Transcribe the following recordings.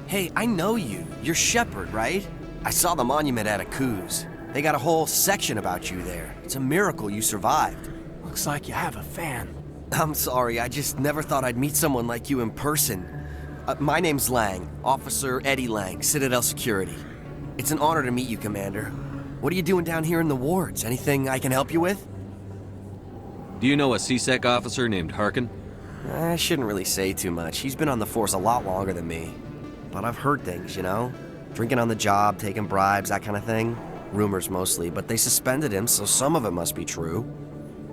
Hey, I know you. You're Shepard, right? I saw the monument at Akuz. They got a whole section about you there. It's a miracle you survived. Looks like you have a fan. I'm sorry, I just never thought I'd meet someone like you in person. My name's Lang, Officer Eddie Lang, Citadel Security. It's an honor to meet you, Commander. What are you doing down here in the wards? Anything I can help you with? Do you know a CSEC officer named Harkin? I shouldn't really say too much. He's been on the force a lot longer than me. But I've heard things, you know? Drinking on the job, taking bribes, that kind of thing. Rumors mostly, but they suspended him, so some of it must be true.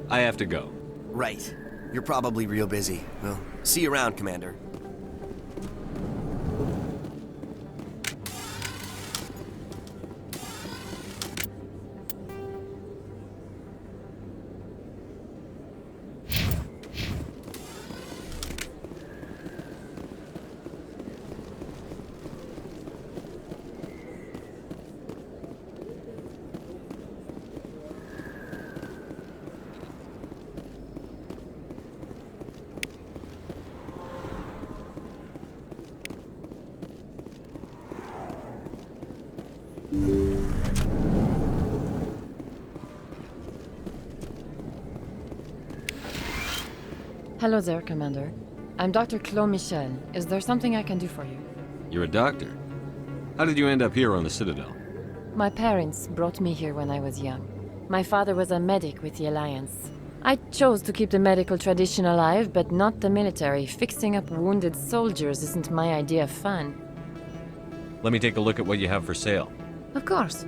I have to go. Right. You're probably real busy. Well, see you around, Commander. Hello there, Commander. I'm Dr. Claude Michel. Is there something I can do for you? You're a doctor. How did you end up here on the Citadel? My parents brought me here when I was young. My father was a medic with the Alliance. I chose to keep the medical tradition alive, but not the military. Fixing up wounded soldiers isn't my idea of fun. Let me take a look at what you have for sale. Of course.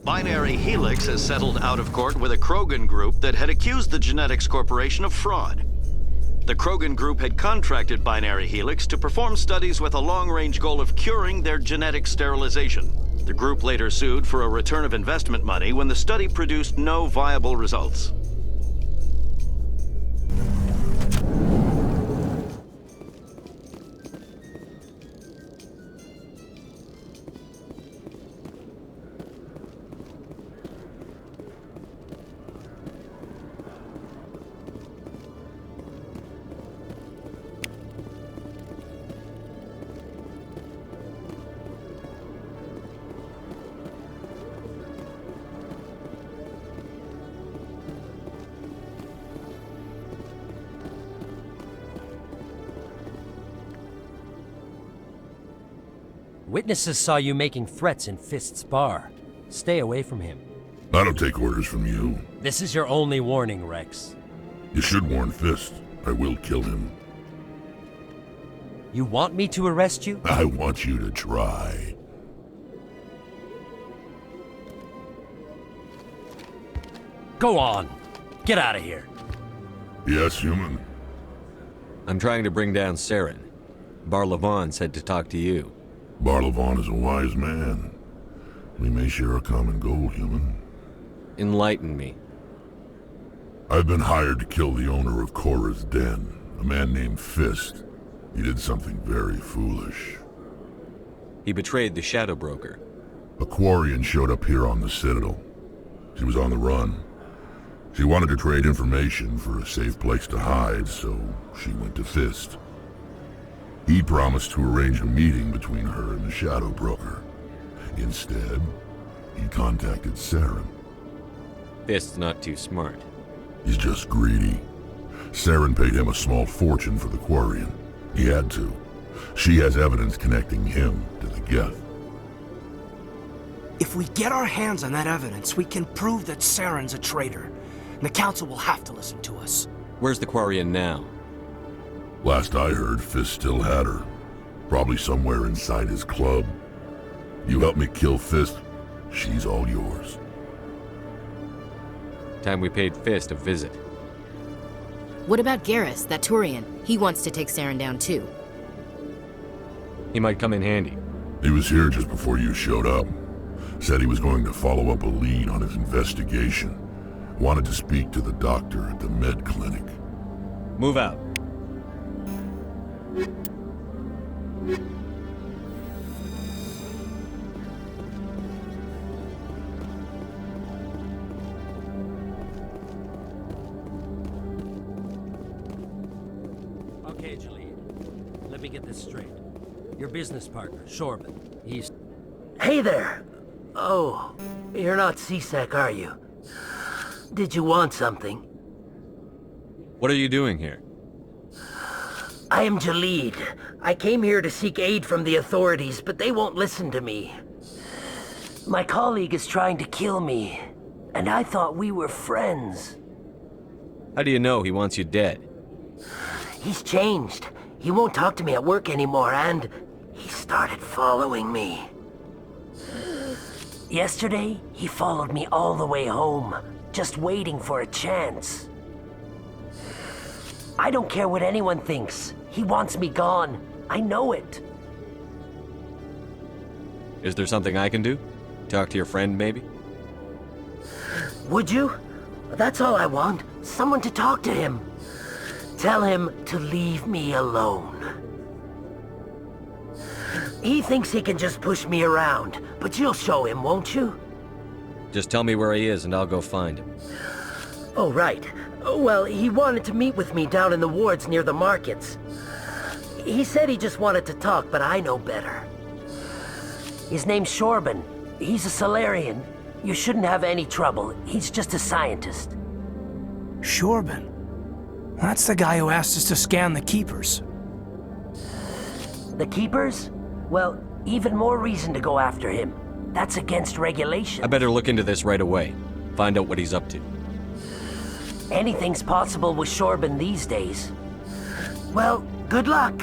Binary Helix has settled out of court with a Krogan group that had accused the Genetics Corporation of fraud. The Krogan group had contracted Binary Helix to perform studies with a long-range goal of curing their genetic sterilization. The group later sued for a return of investment money when the study produced no viable results. Witnesses saw you making threats in Fist's bar. Stay away from him. I don't take orders from you. This is your only warning, Rex. You should warn Fist. I will kill him. You want me to arrest you? I want you to try. Go on. Get out of here. Yes, human. I'm trying to bring down Saren. Barlavon said to talk to you. Barlavon is a wise man. We may share a common goal, human. Enlighten me. I've been hired to kill the owner of Cora's Den, a man named Fist. He did something very foolish. He betrayed the Shadow Broker. A Quarian showed up here on the Citadel. She was on the run. She wanted to trade information for a safe place to hide, so she went to Fist. He promised to arrange a meeting between her and the Shadow Broker. Instead, he contacted Saren. Fist's not too smart. He's just greedy. Saren paid him a small fortune for the Quarian. He had to. She has evidence connecting him to the Geth. If we get our hands on that evidence, we can prove that Saren's a traitor. And the Council will have to listen to us. Where's the Quarian now? Last I heard, Fist still had her. Probably somewhere inside his club. You help me kill Fist, she's all yours. Time we paid Fist a visit. What about Garrus, that Turian? He wants to take Saren down too. He might come in handy. He was here just before you showed up. Said he was going to follow up a lead on his investigation. Wanted to speak to the doctor at the med clinic. Move out. Okay, Jalid. Let me get this straight. Your business partner, Shorban, he's... Hey there! Oh, you're not C-Sec, are you? Did you want something? What are you doing here? I am Jalid. I came here to seek aid from the authorities, but they won't listen to me. My colleague is trying to kill me, and I thought we were friends. How do you know he wants you dead? He's changed. He won't talk to me at work anymore, and he started following me. Yesterday, he followed me all the way home, just waiting for a chance. I don't care what anyone thinks. He wants me gone. I know it. Is there something I can do? Talk to your friend, maybe? Would you? That's all I want. Someone to talk to him. Tell him to leave me alone. He thinks he can just push me around, but you'll show him, won't you? Just tell me where he is and I'll go find him. Oh, right. Well, he wanted to meet with me down in the wards near the markets. He said he just wanted to talk, but I know better. His name's Shorban. He's a Solarian. You shouldn't have any trouble. He's just a scientist. Shorban. That's the guy who asked us to scan the Keepers. The Keepers? Well, even more reason to go after him. That's against regulation. I better look into this right away. Find out what he's up to. Anything's possible with Shorban these days. Well, good luck.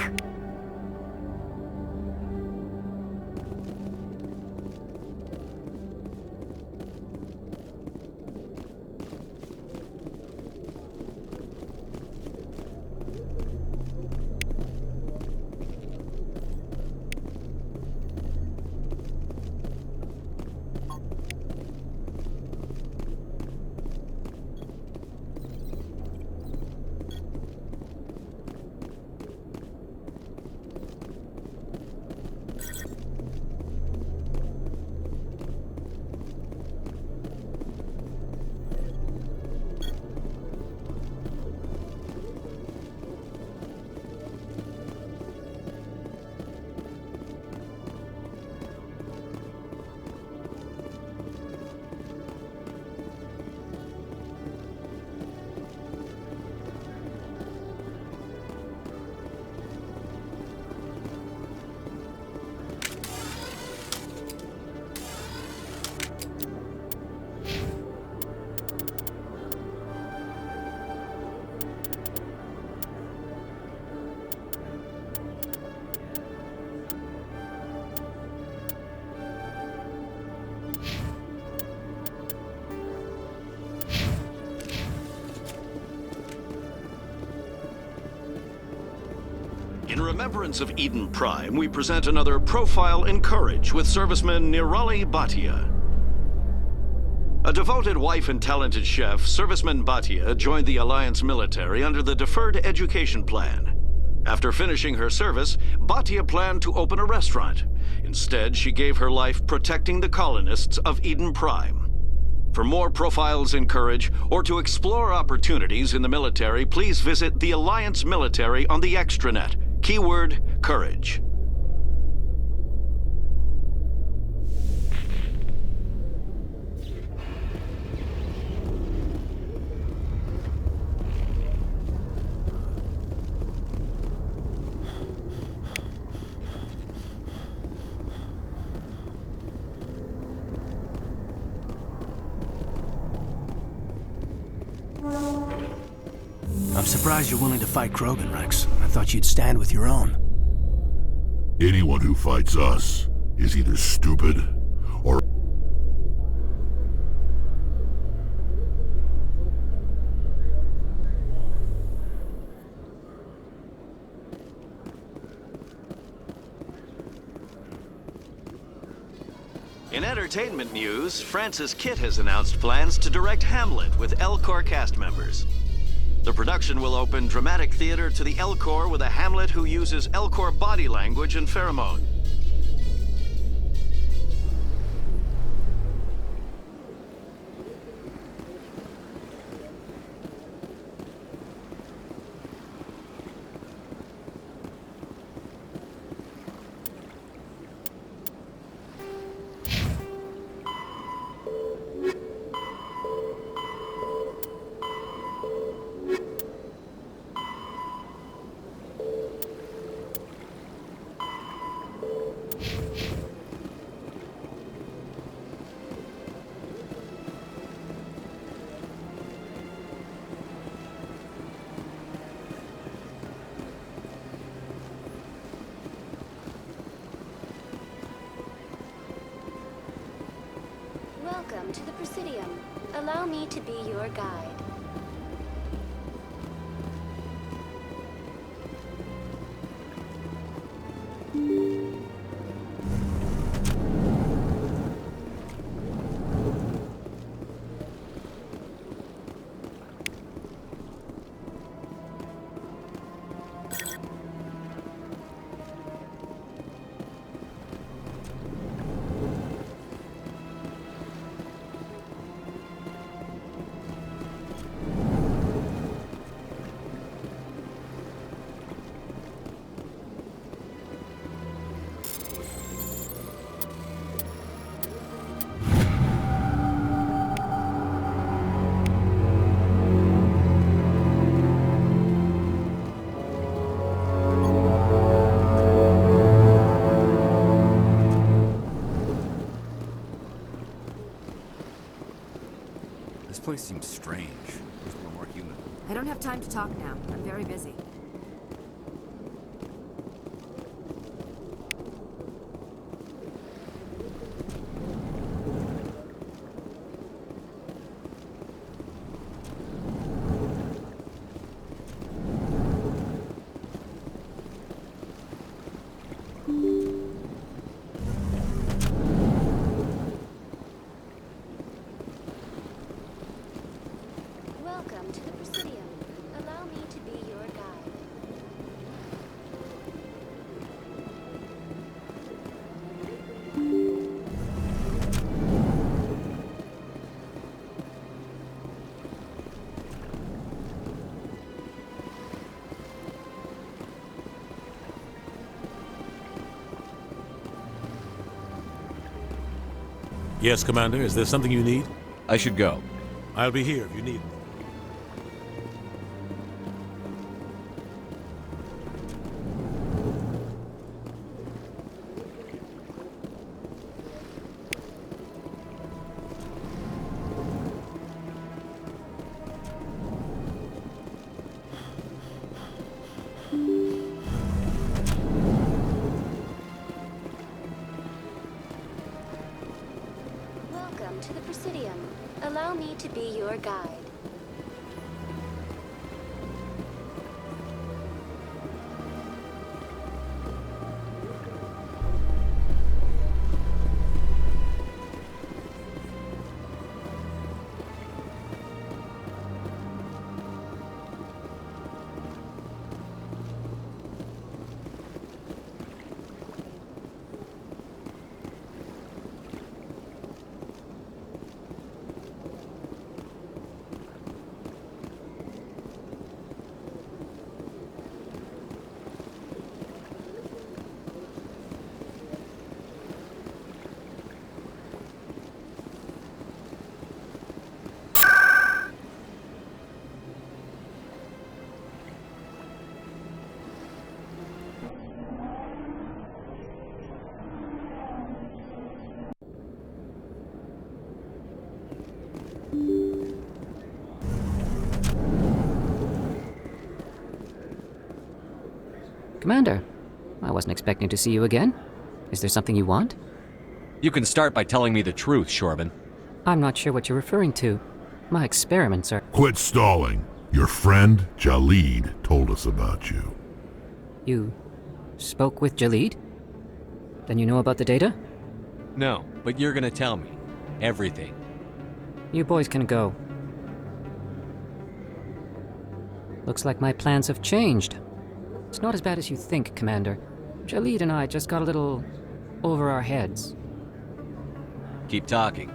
In remembrance of Eden Prime, we present another Profile in Courage with serviceman Nirali Bhatia. A devoted wife and talented chef, serviceman Bhatia joined the Alliance military under the Deferred Education Plan. After finishing her service, Bhatia planned to open a restaurant. Instead, she gave her life protecting the colonists of Eden Prime. For more Profiles in Courage, or to explore opportunities in the military, please visit the Alliance military on the extranet. Keyword, Courage. I'm surprised you're willing to fight Krogan, Rex. I thought you'd stand with your own. Anyone who fights us is either stupid or... In entertainment news, Francis Kitt has announced plans to direct Hamlet with L-Corps cast members. The production will open dramatic theater to the L-Corps with a Hamlet who uses L-Corps body language and pheromone. Welcome to the Presidium. Allow me to be your guide. This place seems strange. Wish we were more human. I don't have time to talk now. I'm very busy. Welcome to the Presidium. Allow me to be your guide. Yes, Commander. Is there something you need? I should go. I'll be here if you need me. Welcome to the Presidium. Allow me to be your guide. Commander, I wasn't expecting to see you again. Is there something you want? You can start by telling me the truth, Shorban. I'm not sure what you're referring to. My experiments are... Quit stalling. Your friend, Jalid, told us about you. You spoke with Jalid? Then you know about the data? No, but you're gonna tell me. Everything. You boys can go. Looks like my plans have changed. It's not as bad as you think, Commander. Jalid and I just got a little over our heads. Keep talking.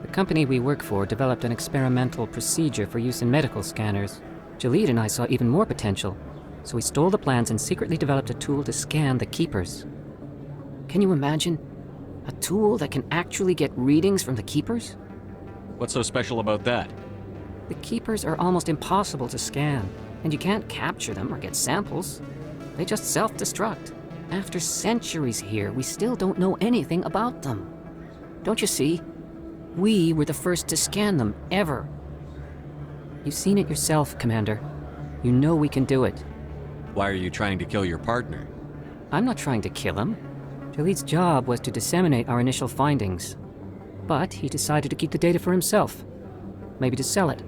The company we work for developed an experimental procedure for use in medical scanners. Jalid and I saw even more potential, so we stole the plans and secretly developed a tool to scan the Keepers. Can you imagine? A tool that can actually get readings from the Keepers? What's so special about that? The Keepers are almost impossible to scan, and you can't capture them or get samples. They just self-destruct. After centuries here, we still don't know anything about them. Don't you see? We were the first to scan them, ever. You've seen it yourself, Commander. You know we can do it. Why are you trying to kill your partner? I'm not trying to kill him. Jalid's job was to disseminate our initial findings. But he decided to keep the data for himself. Maybe to sell it.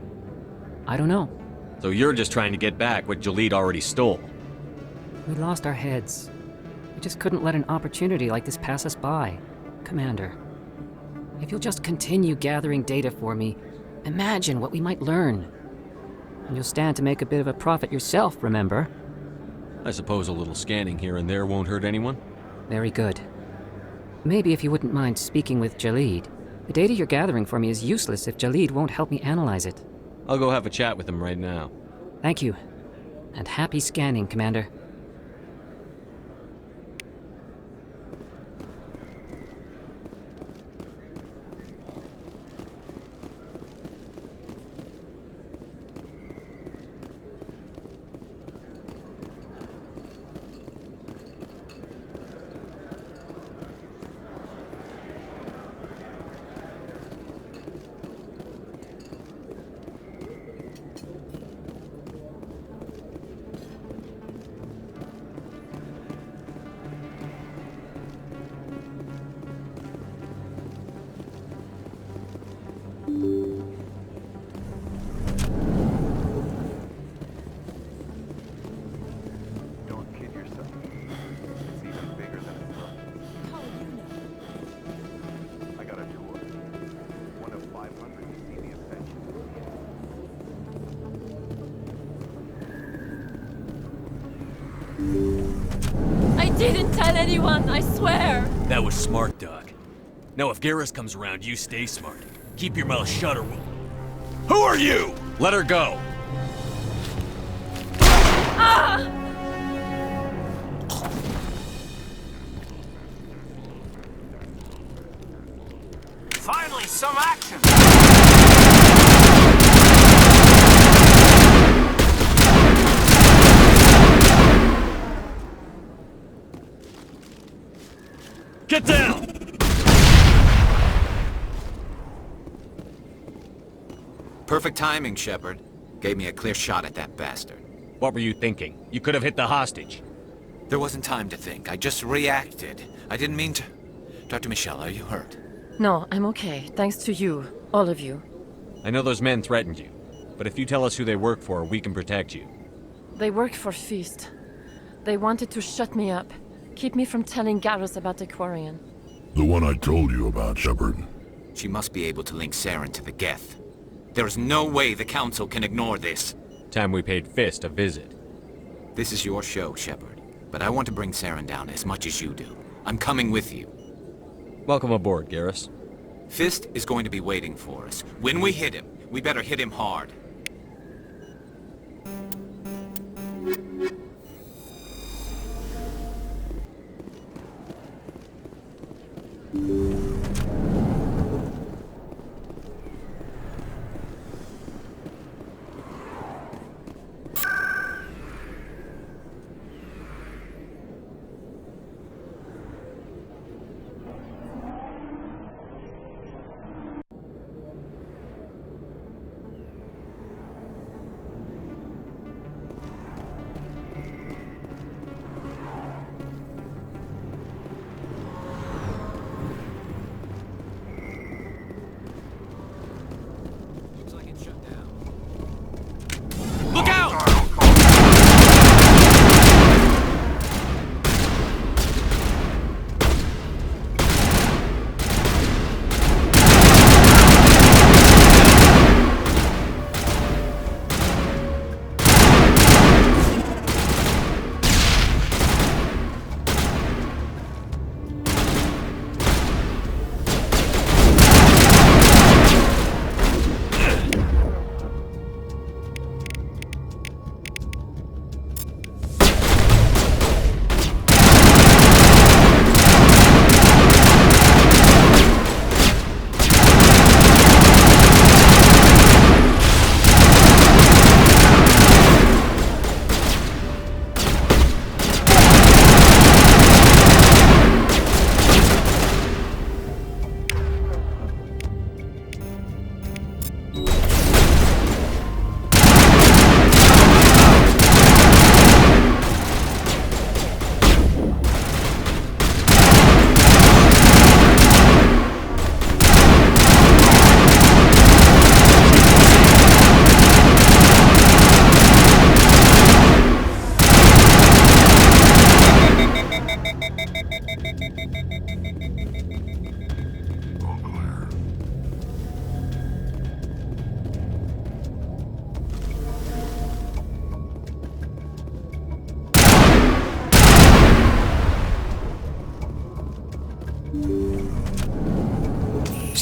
I don't know. So you're just trying to get back what Jalid already stole? We lost our heads. We just couldn't let an opportunity like this pass us by. Commander, if you'll just continue gathering data for me, imagine what we might learn. And you'll stand to make a bit of a profit yourself, remember? I suppose a little scanning here and there won't hurt anyone? Very good. Maybe if you wouldn't mind speaking with Jalid. The data you're gathering for me is useless if Jalid won't help me analyze it. I'll go have a chat with him right now. Thank you. And happy scanning, Commander. I didn't tell anyone, I swear! That was smart, Doc. Now if Garrus comes around, you stay smart. Keep your mouth shut or we'll... Who are you? Let her go! Ah! Finally, some action! Get down! Perfect timing, Shepard. Gave me a clear shot at that bastard. What were you thinking? You could have hit the hostage. There wasn't time to think. I just reacted. I didn't mean to... Dr. Michelle, are you hurt? No, I'm okay. Thanks to you. All of you. I know those men threatened you, but if you tell us who they work for, we can protect you. They work for Feast. They wanted to shut me up. Keep me from telling Garrus about the Quarian. The one I told you about, Shepard. She must be able to link Saren to the Geth. There's no way the Council can ignore this. Time we paid Fist a visit. This is your show, Shepard. But I want to bring Saren down as much as you do. I'm coming with you. Welcome aboard, Garrus. Fist is going to be waiting for us. When we hit him, we better hit him hard.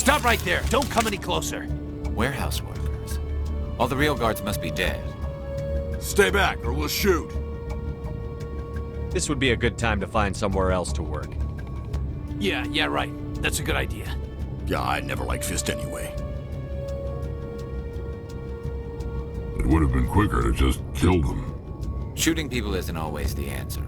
Stop right there! Don't come any closer! Warehouse workers. All the real guards must be dead. Stay back, or we'll shoot. This would be a good time to find somewhere else to work. Yeah, right. That's a good idea. Yeah, I never liked Fist anyway. It would have been quicker to just kill them. Shooting people isn't always the answer.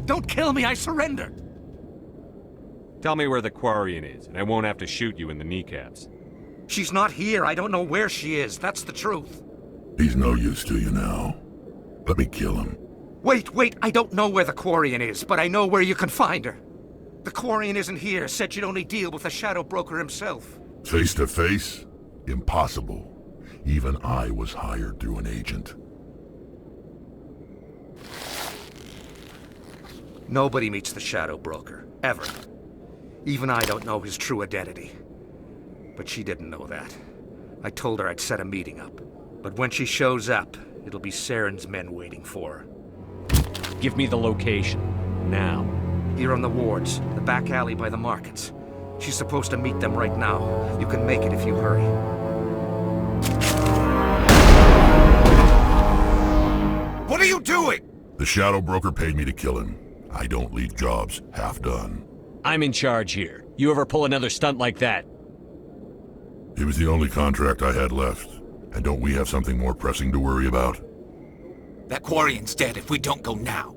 Don't kill me, I surrender! Tell me where the Quarian is, and I won't have to shoot you in the kneecaps. She's not here. I don't know where she is. That's the truth. He's no use to you now. Let me kill him. Wait, I don't know where the Quarian is, but I know where you can find her. The Quarian isn't here. Said you'd only deal with the Shadow Broker himself. Face to face? Impossible. Even I was hired through an agent. Nobody meets the Shadow Broker, ever. Even I don't know his true identity. But she didn't know that. I told her I'd set a meeting up. But when she shows up, it'll be Saren's men waiting for her. Give me the location. Now. Here on the wards, the back alley by the markets. She's supposed to meet them right now. You can make it if you hurry. What are you doing? The Shadow Broker paid me to kill him. I don't leave jobs half done. I'm in charge here. You ever pull another stunt like that? It was the only contract I had left. And don't we have something more pressing to worry about? That Quarian's dead if we don't go now.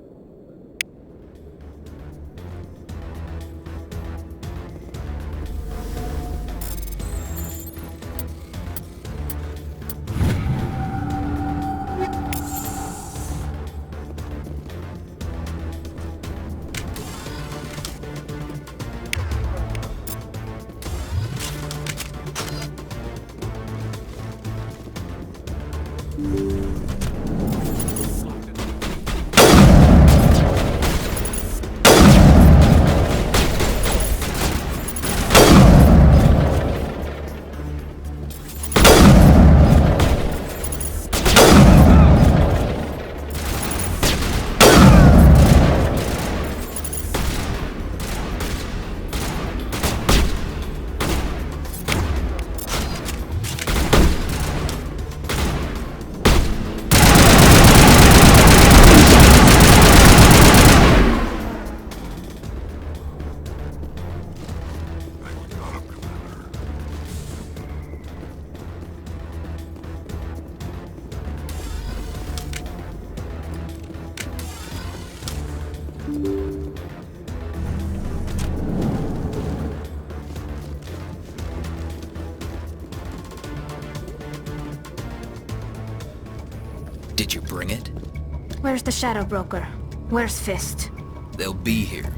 Did you bring it? Where's the Shadow Broker? Where's Fist? They'll be here.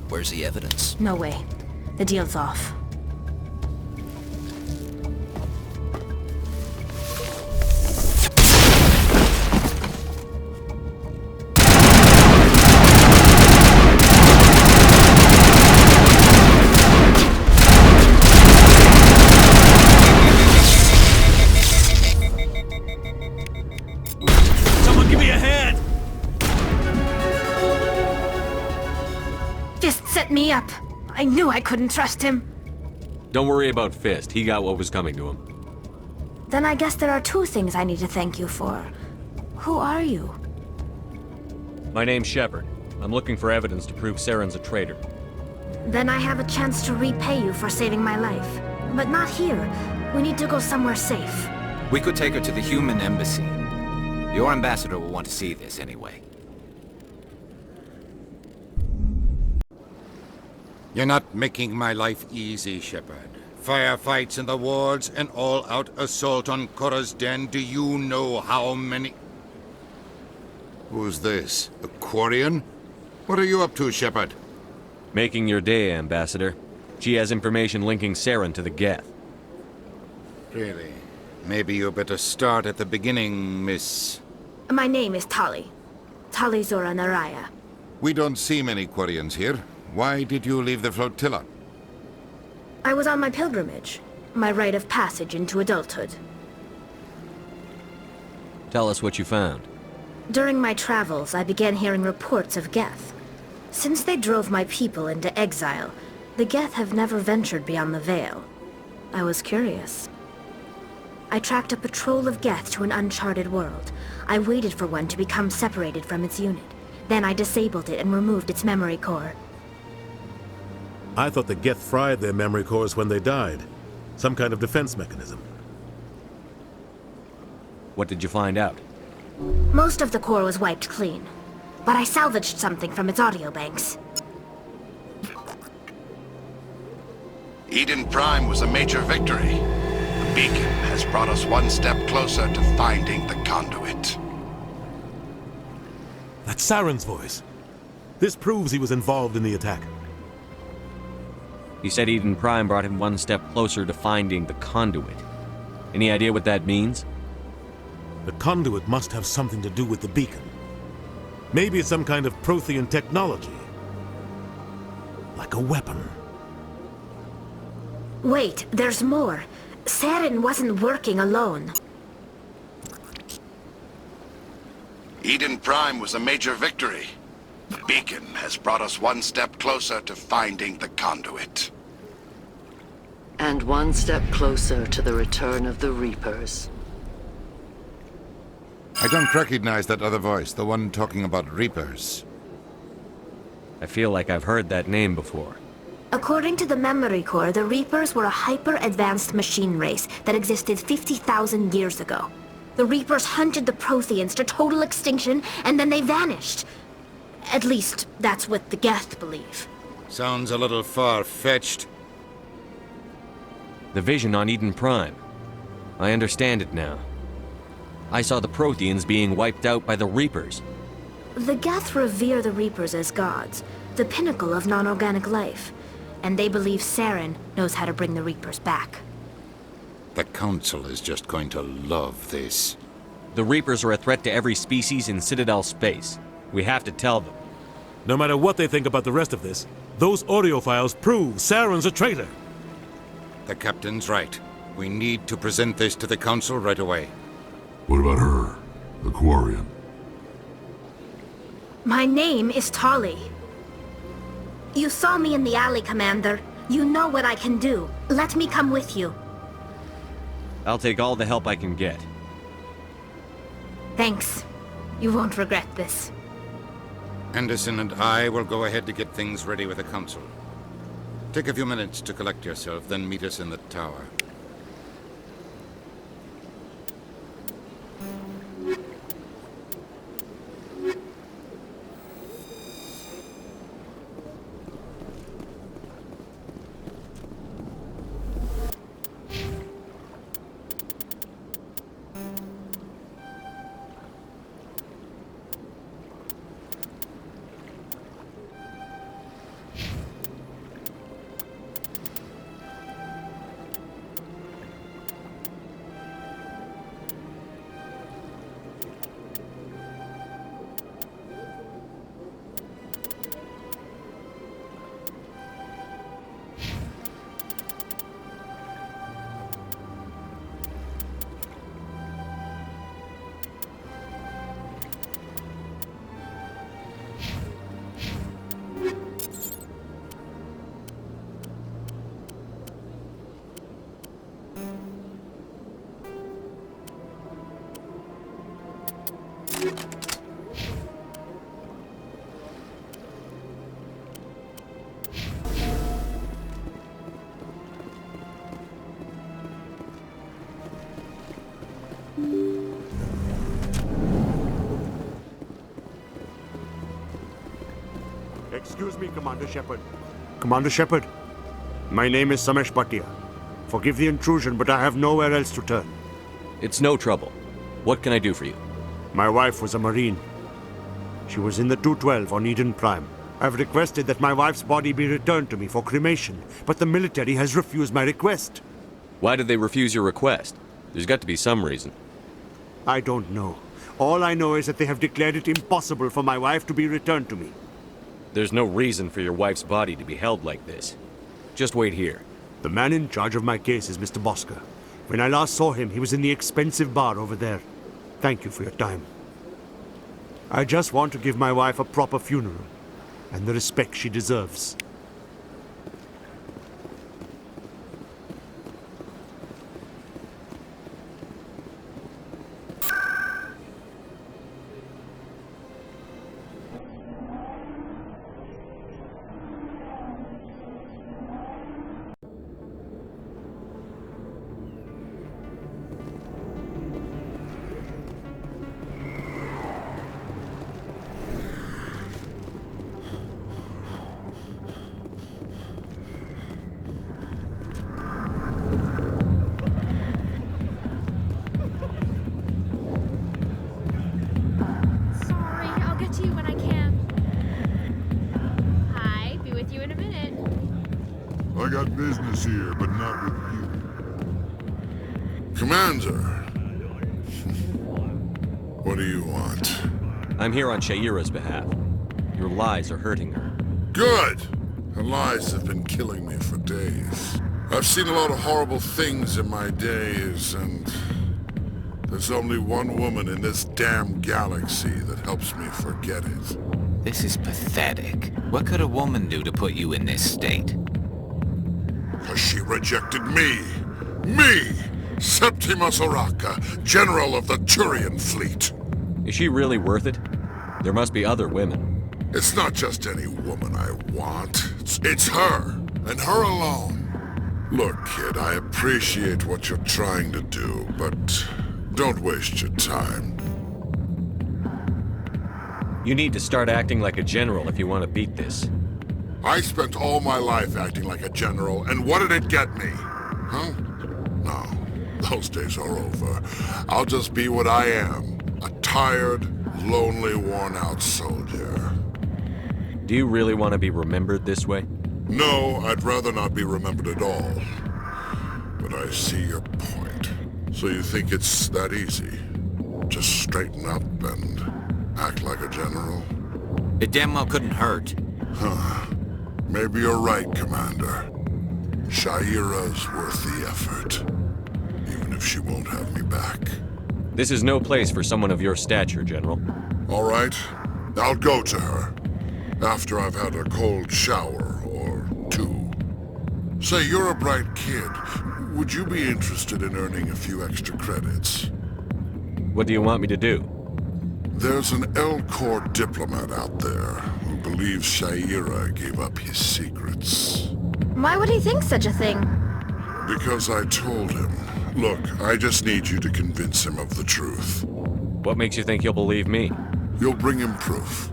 Where's the evidence? No way. The deal's off. Me up. I knew I couldn't trust him. Don't worry about Fist. He got what was coming to him. Then I guess there are two things I need to thank you for. Who are you? My name's Shepard. I'm looking for evidence to prove Saren's a traitor. Then I have a chance to repay you for saving my life. But not here. We need to go somewhere safe. We could take her to the human embassy. Your ambassador will want to see this anyway. You're not making my life easy, Shepard. Firefights in the wards, an all-out assault on Korra's den. Do you know how many... Who's this? A Quarian? What are you up to, Shepard? Making your day, Ambassador. She has information linking Saren to the Geth. Really? Maybe you better start at the beginning, Miss... My name is Tali. Tali Zora Naraya. We don't see many Quarians here. Why did you leave the flotilla? I was on my pilgrimage. My rite of passage into adulthood. Tell us what you found. During my travels, I began hearing reports of Geth. Since they drove my people into exile, the Geth have never ventured beyond the Veil. I was curious. I tracked a patrol of Geth to an uncharted world. I waited for one to become separated from its unit. Then I disabled it and removed its memory core. I thought the Geth fried their memory cores when they died. Some kind of defense mechanism. What did you find out? Most of the core was wiped clean, but I salvaged something from its audio banks. Eden Prime was a major victory. The beacon has brought us one step closer to finding the conduit. That's Saren's voice. This proves he was involved in the attack. He said Eden Prime brought him one step closer to finding the conduit. Any idea what that means? The conduit must have something to do with the beacon. Maybe it's some kind of Prothean technology. Like a weapon. Wait, there's more. Saren wasn't working alone. Eden Prime was a major victory. The beacon has brought us one step closer to finding the conduit. And one step closer to the return of the Reapers. I don't recognize that other voice, the one talking about Reapers. I feel like I've heard that name before. According to the memory core, the Reapers were a hyper-advanced machine race that existed 50,000 years ago. The Reapers hunted the Protheans to total extinction, and then they vanished. At least, that's what the Geth believe. Sounds a little far-fetched. The vision on Eden Prime. I understand it now. I saw the Protheans being wiped out by the Reapers. The Geth revere the Reapers as gods, the pinnacle of non-organic life. And they believe Saren knows how to bring the Reapers back. The Council is just going to love this. The Reapers are a threat to every species in Citadel space. We have to tell them. No matter what they think about the rest of this, those audio files prove Saren's a traitor. The Captain's right. We need to present this to the Council right away. What about her? The Quarian? My name is Tali. You saw me in the alley, Commander. You know what I can do. Let me come with you. I'll take all the help I can get. Thanks. You won't regret this. Anderson and I will go ahead to get things ready with the Council. Take a few minutes to collect yourself, then meet us in the tower. Excuse me, Commander Shepard. Commander Shepard, my name is Samesh Bhatia. Forgive the intrusion, but I have nowhere else to turn. It's no trouble. What can I do for you? My wife was a Marine. She was in the 212 on Eden Prime. I've requested that my wife's body be returned to me for cremation, but the military has refused my request. Why did they refuse your request? There's got to be some reason. I don't know. All I know is that they have declared it impossible for my wife to be returned to me. There's no reason for your wife's body to be held like this. Just wait here. The man in charge of my case is Mr. Bosker. When I last saw him, he was in the expensive bar over there. Thank you for your time. I just want to give my wife a proper funeral, and the respect she deserves. I got business here, but not with you. Commander! What do you want? I'm here on Shaira's behalf. Your lies are hurting her. Good! Her lies have been killing me for days. I've seen a lot of horrible things in my days, and there's only one woman in this damn galaxy that helps me forget it. This is pathetic. What could a woman do to put you in this state? Because she rejected me! Me! Septimus Oraka, General of the Turian Fleet! Is she really worth it? There must be other women. It's not just any woman I want. It's her, and her alone. Look, kid, I appreciate what you're trying to do, but don't waste your time. You need to start acting like a general if you want to beat this. I spent all my life acting like a general, and what did it get me? Huh? No, those days are over. I'll just be what I am. A tired, lonely, worn-out soldier. Do you really want to be remembered this way? No, I'd rather not be remembered at all. But I see your point. So you think it's that easy? Just straighten up and act like a general? It damn well couldn't hurt. Huh. Maybe you're right, Commander. Shaira's worth the effort. Even if she won't have me back. This is no place for someone of your stature, General. All right. I'll go to her. After I've had a cold shower or two. Say, you're a bright kid. Would you be interested in earning a few extra credits? What do you want me to do? There's an L-Corps diplomat out there who believes Shaira gave up his secrets. Why would he think such a thing? Because I told him. Look, I just need you to convince him of the truth. What makes you think he'll believe me? You'll bring him proof.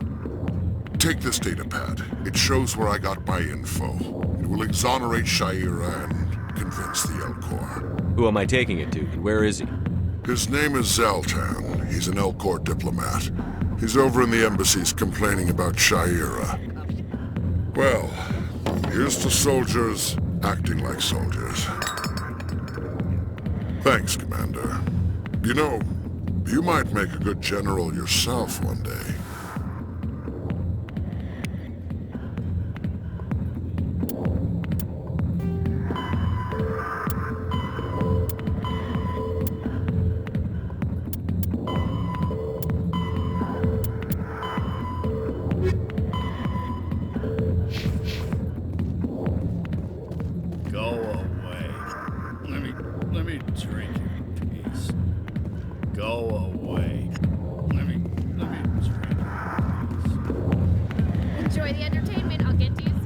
Take this datapad. It shows where I got my info. It will exonerate Shaira and convince the L-Corps. Who am I taking it to, and where is he? His name is Zaltan. He's an L-Corps diplomat. He's over in the embassies complaining about Shaira. Well, here's to soldiers acting like soldiers. Thanks, Commander. You know, you might make a good general yourself one day. Let me drink in peace. Go away. Let me drink in peace. Enjoy the entertainment. I'll get to you soon.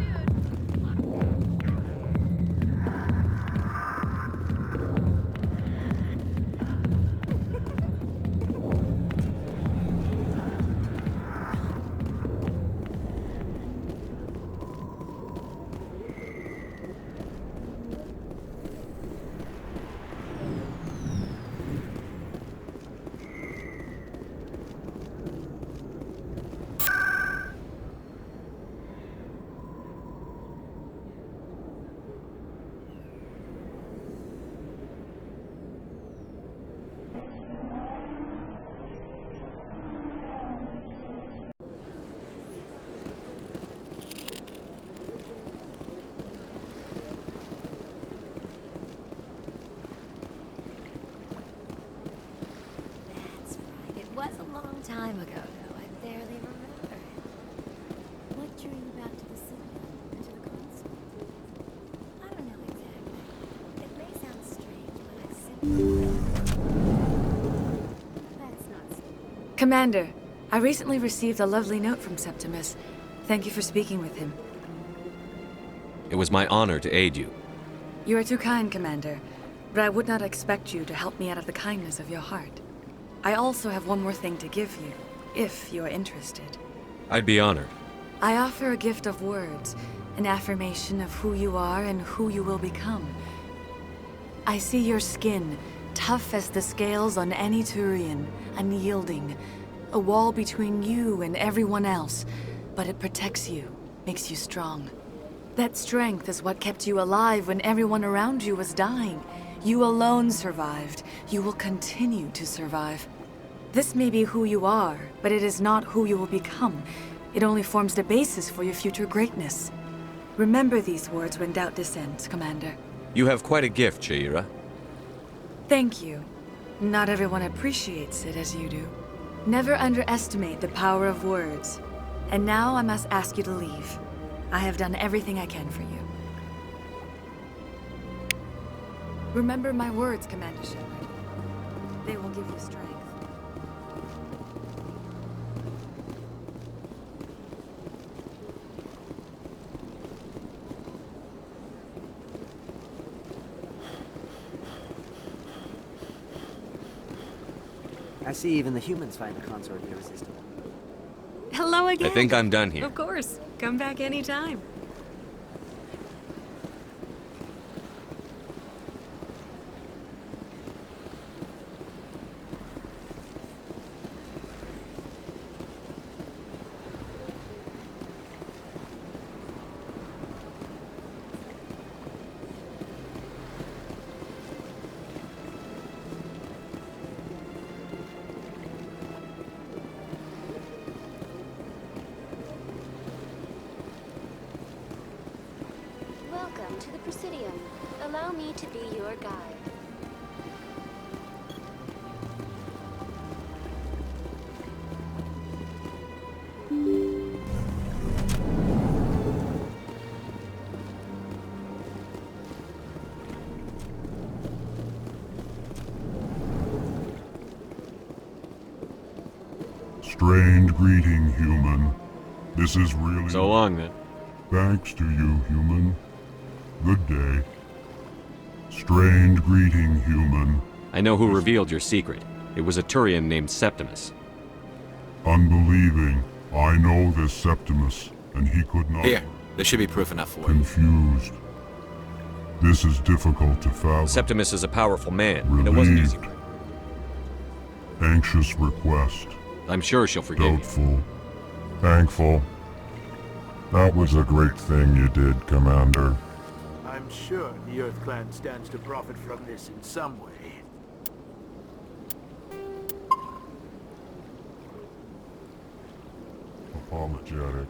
long time ago, though. I barely remember it. What drew you back to the city and to the console? I don't know exactly. It may sound strange, but I simply... That's not so. Commander, I recently received a lovely note from Septimus. Thank you for speaking with him. It was my honor to aid you. You are too kind, Commander, but I would not expect you to help me out of the kindness of your heart. I also have one more thing to give you, if you are interested. I'd be honored. I offer a gift of words, an affirmation of who you are and who you will become. I see your skin, tough as the scales on any Turian, unyielding, a wall between you and everyone else, but it protects you, makes you strong. That strength is what kept you alive when everyone around you was dying. You alone survived. You will continue to survive. This may be who you are, but it is not who you will become. It only forms the basis for your future greatness. Remember these words when doubt descends, Commander. You have quite a gift, Shaira. Thank you. Not everyone appreciates it as you do. Never underestimate the power of words. And now I must ask you to leave. I have done everything I can for you. Remember my words, Commander Shepard. They will give you strength. I see even the humans find the consort irresistible. Hello again. I think I'm done here. Of course. Come back anytime. Welcome to the Presidium. Allow me to be your guide. Strained greeting, human. This is really... So long, then. Thanks to you, human. Good day. Strained greeting, human. I know who revealed your secret. It was a Turian named Septimus. Unbelieving. I know this Septimus, and he could not... Here, there should be proof enough for you. Confused. This is difficult to fathom. Septimus is a powerful man, and it wasn't easy. Anxious request. I'm sure she'll forgive Doubtful. Thankful. That was a great thing you did, Commander. I'm sure the Earth Clan stands to profit from this in some way. Apologetic.